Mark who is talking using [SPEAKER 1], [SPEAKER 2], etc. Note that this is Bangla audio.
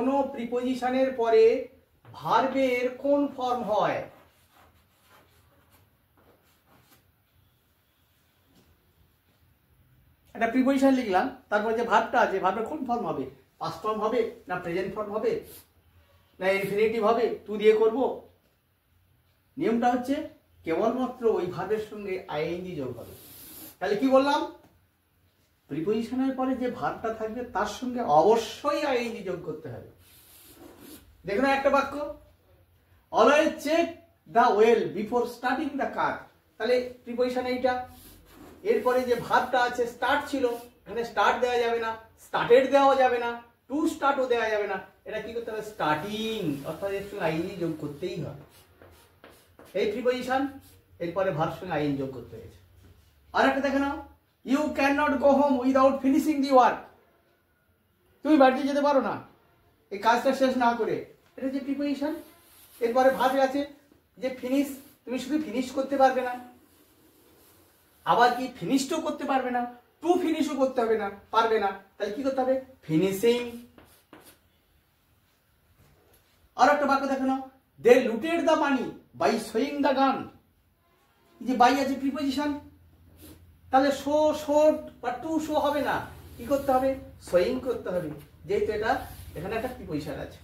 [SPEAKER 1] কোনো প্রিপোজিশনের পরে ভার্বের কোন ফর্ম হয়? একটা প্রিপোজিশন লিখলাম, তারপরে যে ভার্বটা আছে ভার্বের কোন ফর্ম হবে? পাস্ট ফর্ম হবে, না প্রেজেন্ট ফর্ম হবে, না ইনফিনিটিভ হবে, টু দিয়ে করব? নিয়মটা হচ্ছে কেবলমাত্র ওই ভার্বের সঙ্গে আইএনজি যোগ হবে। তাহলে কি বললাম? প্রিপোজিশনের পরে যে ভার্বটা থাকবে তার সঙ্গে অবশ্যই আইএনজি যোগ করতে হবে। দেখুন একটা বাক্য, always check the well before starting the car. তাহলে প্রিপোজিশন এইটা, এরপরে যে ভার্বটা আছে স্টার্ট ছিল, এখানে স্টার্ট দেওয়া যাবে না, স্টার্টেড দেওয়া যাবে না, টু স্টার্টও দেওয়া যাবে না, এটা কি করতে হবে? স্টার্টিং, অর্থাৎ এর সঙ্গে আইএনজি যোগ করতেই হবে। এই প্রিপোজিশন, এরপরে ভার্বের সঙ্গে আইএনজি যোগ করতে হয়েছে। আর একটা দেখে নাও, you can not go home without finishing the work. তুমি বাড়িতে যেতে পারো না এই কাজটা শেষ না করে, এটা যে প্রিপোজিশন। এরপরে ভার্ব আছে যে ফিনিশ, তুমি শুধু ফিনিশ করতে পারবে না, আবার কি ফিনিশও করতে পারবে না, টু ফিনিশও করতে হবে না, পারবে না, তাহলে কি করতে হবে? ফিনিশিং। আর একটা বাক্য দেখো না, they looted the money by showing the gun. যে বাই আছে প্রিপোজিশন, তাহলে শো, শোড বা টু শো হবে না, কি করতে হবে? শোয়িং করতে হবে, যেহেতু এটা এখানে একটা প্রিপোজিশন আছে।